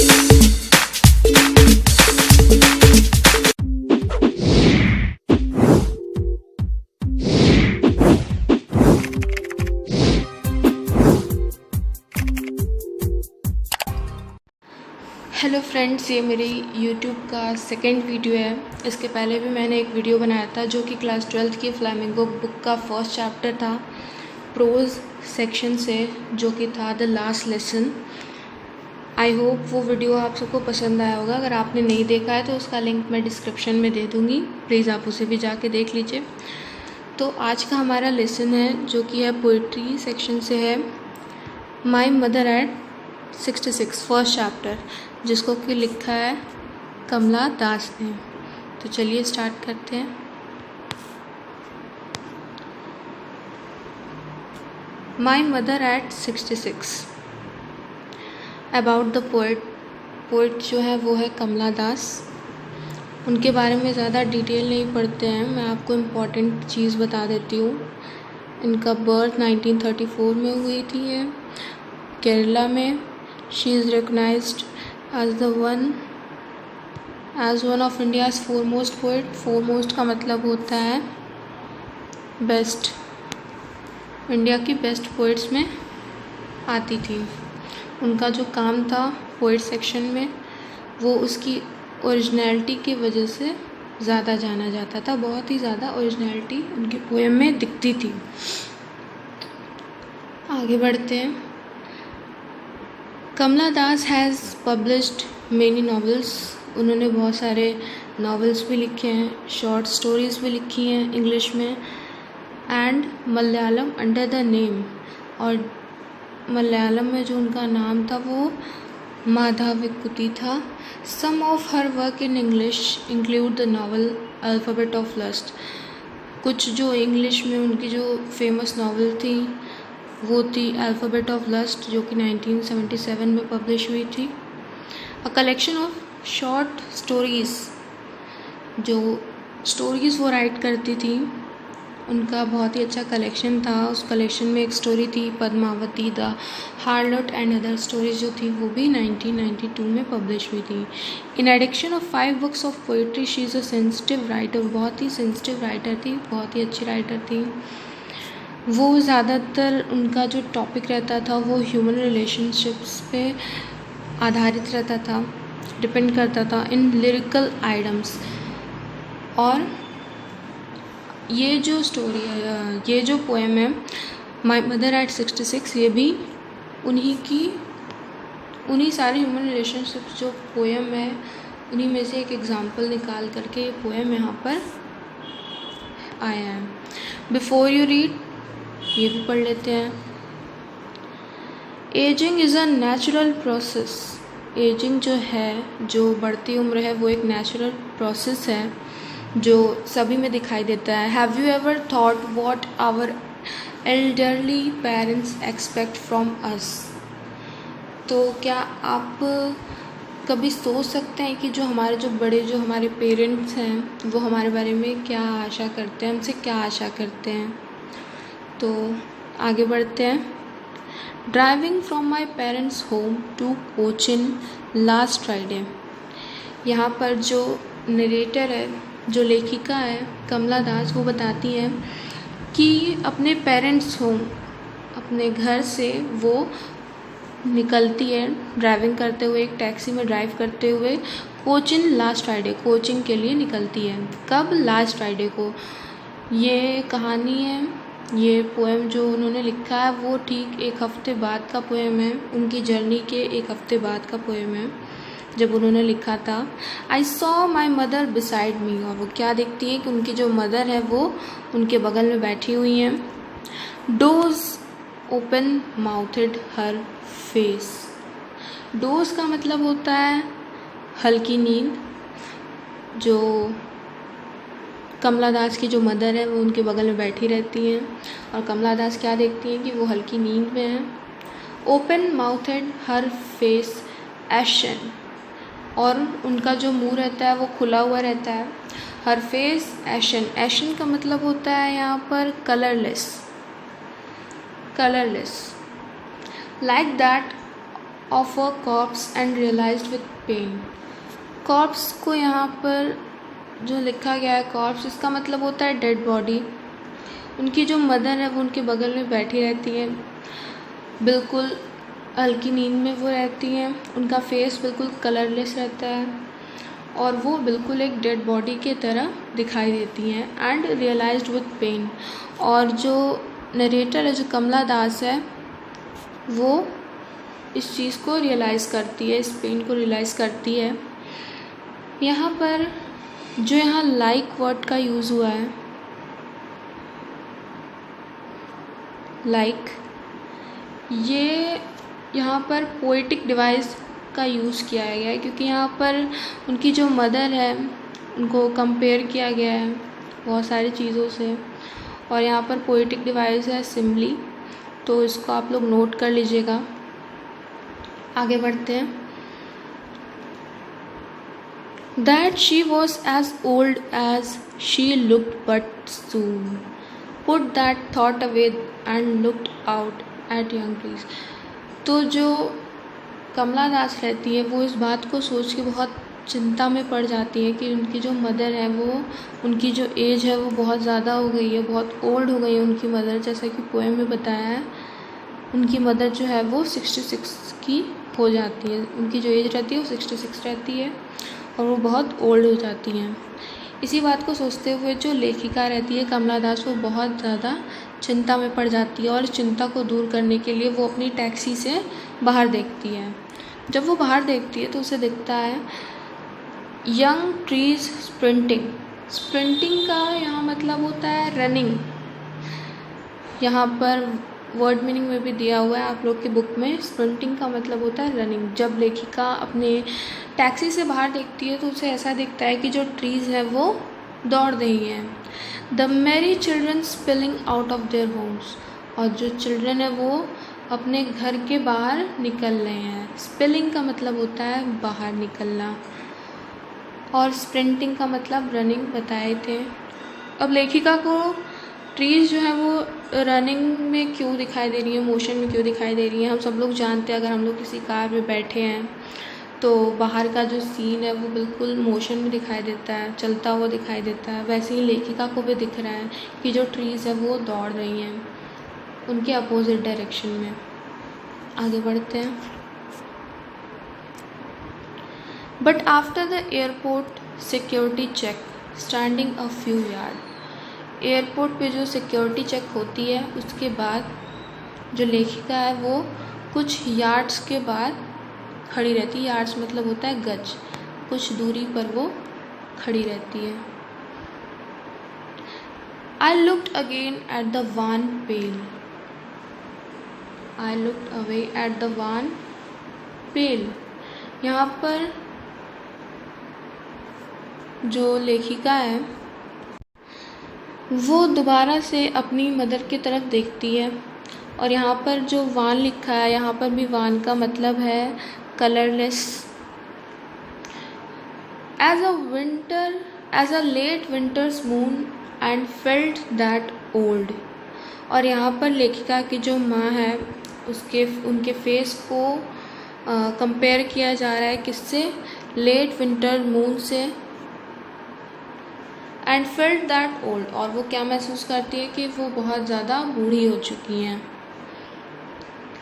Hello friends, ये मेरी YouTube का सेकंड वीडियो है। इसके पहले भी मैंने एक वीडियो बनाया था जो कि क्लास 12th की फ्लैमिंगो बुक का फर्स्ट चैप्टर था, प्रोज सेक्शन से, जो कि था the last lesson. I hope वो वीडियो आप सबको पसंद आया होगा। अगर आपने नहीं देखा है तो उसका लिंक मैं डिस्क्रिप्शन में दे दूँगी, प्लीज़ आप उसे भी जाके देख लीजिए। तो आज का हमारा लेसन है जो कि है पोइट्री सेक्शन से है, my mother eight 66 first chapter, जिसको कि लिखा है कमला दास ने। तो चलिए स्टार्ट करते हैं। My mother eight 66। About the poet जो है वो है कमला दास। उनके बारे में ज़्यादा डिटेल नहीं पढ़ते हैं, मैं आपको इम्पॉर्टेंट चीज़ बता देती हूँ। इनका बर्थ 1934 में हुई थी केरला में। She is recognised as one of India's foremost poet। foremost का मतलब होता है बेस्ट, इंडिया की बेस्ट पोइट्स में आती थी। उनका जो काम था पोइट सेक्शन में, वो उसकी ओरिजिनलिटी की वजह से ज़्यादा जाना जाता था। बहुत ही ज़्यादा ओरिजिनलिटी उनकी पोएम में दिखती थी। आगे बढ़ते हैं। कमला दास हैज़ पब्लिश्ड मेनी नॉवेल्स। उन्होंने बहुत सारे नॉवेल्स भी लिखे हैं, शॉर्ट स्टोरीज़ भी लिखी हैं इंग्लिश में, and Malayalam under the name. और मलयालम में जो उनका नाम था वो माधविकुति था। Some of her work in English include the novel alphabet of lust. कुछ जो इंग्लिश में उनकी जो फेमस नॉवल थी वो थी अल्फ़ाबेट ऑफ लस्ट, जो कि 1977 में पब्लिश हुई थी। A collection of short stories, जो स्टोरीज़ वो राइट करती थी, उनका बहुत ही अच्छा कलेक्शन था। उस कलेक्शन में एक स्टोरी थी Padmavati the harlot and other stories, जो थी वो भी 1992 में पब्लिश हुई थी। In addition of 5 books of poetry, she is a sensitive writer. बहुत ही सेंसिटिव राइटर थी, बहुत ही अच्छी राइटर थी। वो ज़्यादातर उनका जो टॉपिक रहता था वो ह्यूमन रिलेशनशिप्स पे आधारित रहता था, डिपेंड करता था इन लिरिकल आइटम्स। और ये जो स्टोरी है, ये जो पोएम है माई मदर एट 66, ये भी उन्हीं सारे ह्यूमन रिलेशनशिप्स जो पोएम है उन्हीं में से एक एग्जाम्पल निकाल करके ये पोएम यहाँ पर आया है। बिफोर यू रीड, ये भी पढ़ लेते हैं। Ageing is a natural process. Ageing जो है, जो बढ़ती उम्र है, वो एक नेचुरल प्रोसेस है जो सभी में दिखाई देता है। Have you ever thought what our elderly parents expect from us. तो क्या आप कभी सोच सकते हैं कि जो हमारे पेरेंट्स हैं वो हमारे बारे में क्या आशा करते हैं, हमसे क्या आशा करते हैं। तो आगे बढ़ते हैं। Driving from my parents home to Cochin last Friday. यहाँ पर जो नरेटर है, जो लेखिका है कमला दास, वो बताती हैं कि अपने पेरेंट्स होम, अपने घर से वो निकलती है ड्राइविंग करते हुए, एक टैक्सी में ड्राइव करते हुए कोचिन लास्ट फ्राइडे, कोचिंग के लिए निकलती है। कब? लास्ट फ्राइडे को। ये कहानी है, ये पोएम जो उन्होंने लिखा है वो ठीक एक हफ़्ते बाद का पोएम है, उनकी जर्नी के एक हफ़्ते बाद का पोएम है जब उन्होंने लिखा था। I saw my mother beside me. और वो क्या देखती है कि उनकी जो मदर है वो उनके बगल में बैठी हुई हैं। डोज ओपन माउथेड हर फेस। डोज का मतलब होता है हल्की नींद। जो कमला दास की जो मदर है वो उनके बगल में बैठी रहती हैं और कमला दास क्या देखती हैं कि वो हल्की नींद में है। ओपन माउथेड हर फेस एशन। और उनका जो मुंह रहता है वो खुला हुआ रहता है। हर फेस एशन। एशन का मतलब होता है यहाँ पर colourless. Like that of a corpse and realised with pain. Corpse को यहाँ पर जो लिखा गया है कॉर्प्स, इसका मतलब होता है डेड बॉडी। उनकी जो मदर है वो उनके बगल में बैठी रहती है, बिल्कुल हल्की नींद में वो रहती हैं। उनका फेस बिल्कुल कलरलेस रहता है और वो बिल्कुल एक डेड बॉडी के तरह दिखाई देती हैं। एंड रियलाइज्ड विथ पेन, और जो नरेटर है, जो कमला दास है, वो इस चीज़ को रियलाइज़ करती है, इस पेन को रियलाइज़ करती है। यहाँ पर जो यहाँ लाइक वर्ड का यूज़ हुआ है, लाइक, ये यहाँ पर पोएटिक डिवाइस का यूज़ किया गया है, क्योंकि यहाँ पर उनकी जो मदर है उनको कंपेयर किया गया है बहुत सारी चीज़ों से, और यहाँ पर पोएटिक डिवाइस है सिम्बली, तो इसको आप लोग नोट कर लीजिएगा। आगे बढ़ते हैं। That she was as old as she looked but soon put that thought away and looked out at young trees. तो जो कमला दास रहती है वो इस बात को सोच के बहुत चिंता में पड़ जाती है कि उनकी जो मदर है वो, उनकी जो एज है वो बहुत ज़्यादा हो गई है, बहुत ओल्ड हो गई है उनकी मदर। जैसा कि पोएम में बताया है, उनकी मदर जो है वो 66 की हो जाती है, उनकी जो एज रहती है वो 66 रहती है और वो बहुत ओल्ड हो जाती हैं। इसी बात को सोचते हुए जो लेखिका रहती है कमला दास, वो बहुत ज़्यादा चिंता में पड़ जाती है और चिंता को दूर करने के लिए वो अपनी टैक्सी से बाहर देखती है। जब वो बाहर देखती है तो उसे दिखता है यंग ट्रीज स्प्रिंटिंग। स्प्रिंटिंग का यहाँ मतलब होता है रनिंग। यहाँ पर वर्ड मीनिंग में भी दिया हुआ है आप लोग की बुक में। स्प्रिंटिंग का मतलब होता है रनिंग। जब लेखिका अपने टैक्सी से बाहर देखती है तो उसे ऐसा दिखता है कि जो ट्रीज़ हैं वो दौड़ रही हैं। द मेरी children spilling out of their homes, और जो चिल्ड्रन है वो अपने घर के बाहर निकल रहे हैं। स्पिलिंग का मतलब होता है बाहर निकलना, और स्प्रिंटिंग का मतलब रनिंग बताए थे। अब लेखिका को ट्रीज़ जो है वो रनिंग में क्यों दिखाई दे रही है, मोशन में क्यों दिखाई दे रही है, हम सब लोग जानते हैं। अगर हम लोग किसी कार में बैठे हैं तो बाहर का जो सीन है वो बिल्कुल मोशन में दिखाई देता है, चलता हुआ दिखाई देता है। वैसे ही लेखिका को भी दिख रहा है कि जो ट्रीज़ है वो दौड़ रही हैं उनके अपोजिट डायरेक्शन में। आगे बढ़ते हैं। But after the airport security check standing a few yard. Airport पे जो सिक्योरिटी चेक होती है उसके बाद जो लेखिका है वो कुछ यार्ड्स के बाद खड़ी रहती है। यार्ड्स मतलब होता है गज, कुछ दूरी पर वो खड़ी रहती है। I looked again at the wan pale. I looked away at the wan pale. यहाँ पर जो लेखिका है वो दोबारा से अपनी मदर की तरफ देखती है, और यहाँ पर जो वान लिखा है, यहाँ पर भी वान का मतलब है colourless. As a late winter's moon and felt that old. और यहाँ पर लेखिका की जो माँ है उनके फेस को कंपेयर किया जा रहा है किससे, लेट विंटर मून से। एंड फेल्ट दैट ओल्ड, और वो क्या महसूस करती है कि वो बहुत ज़्यादा बूढ़ी हो चुकी हैं।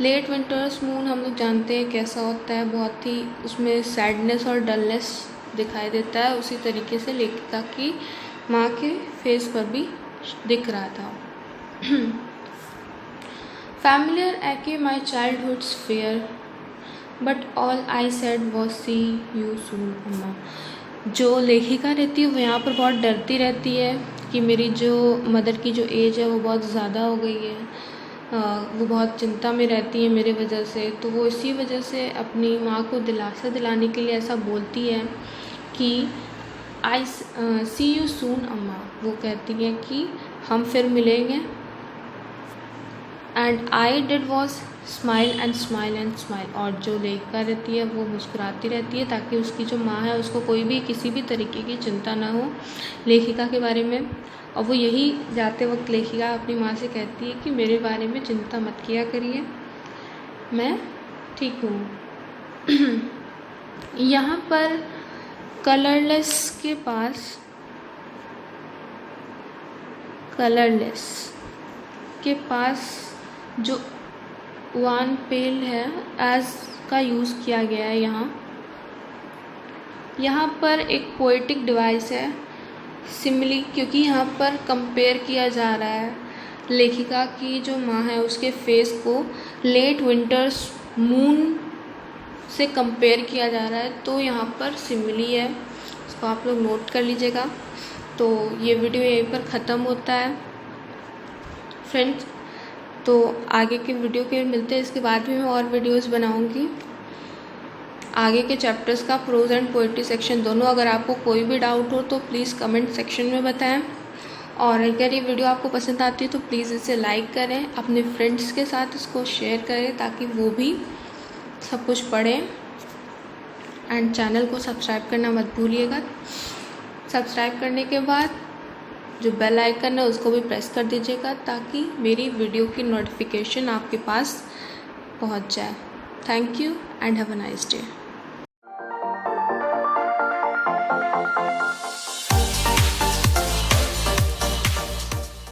लेट विंटर्स मून हम लोग जानते हैं कैसा होता है, बहुत ही उसमें सैडनेस और डलनेस दिखाई देता है। उसी तरीके से लेखिका की माँ के फेस पर भी दिख रहा था। Familiar ache my childhood's fear but all I said was see you soon Amma. जो लेखिका रहती है वो यहाँ पर बहुत डरती रहती है कि मेरी जो मदर की जो एज है वो बहुत ज़्यादा हो गई है, वो बहुत चिंता में रहती है मेरे वजह से। तो वो इसी वजह से अपनी माँ को दिलासा दिलाने के लिए ऐसा बोलती है कि आई सी यू सून अम्मा। वो कहती है कि हम फिर मिलेंगे। And I did was smile and smile and smile. और जो लेखिका रहती है वो मुस्कुराती रहती है ताकि उसकी जो माँ है उसको कोई भी किसी भी तरीके की चिंता ना हो लेखिका के बारे में। और वो यही जाते वक्त लेखिका अपनी माँ से कहती है कि मेरे बारे में चिंता मत किया करिए, मैं ठीक हूँ। यहाँ पर कलरलेस के पास जो वन पेल है एज का यूज़ किया गया है। यहाँ पर एक पोएटिक डिवाइस है सिमिली, क्योंकि यहाँ पर कंपेयर किया जा रहा है लेखिका की जो माँ है उसके फेस को लेट विंटर्स मून से कंपेयर किया जा रहा है, तो यहाँ पर सिमिली है, इसको आप लोग नोट कर लीजिएगा। तो ये वीडियो यहीं पर ख़त्म होता है फ्रेंड्स। तो आगे के वीडियो के मिलते हैं, इसके बाद भी मैं और वीडियोस बनाऊंगी आगे के चैप्टर्स का, प्रोज एंड पोएट्री सेक्शन दोनों। अगर आपको कोई भी डाउट हो तो प्लीज़ कमेंट सेक्शन में बताएं, और अगर ये वीडियो आपको पसंद आती है तो प्लीज़ इसे लाइक करें, अपने फ्रेंड्स के साथ इसको शेयर करें ताकि वो भी सब कुछ पढ़ें, एंड चैनल को सब्सक्राइब करना मत भूलिएगा। सब्सक्राइब करने के बाद जो बेल आइकन है उसको भी प्रेस कर दीजिएगा ताकि मेरी वीडियो की नोटिफिकेशन आपके पास पहुंच जाए। Thank you and have a nice day.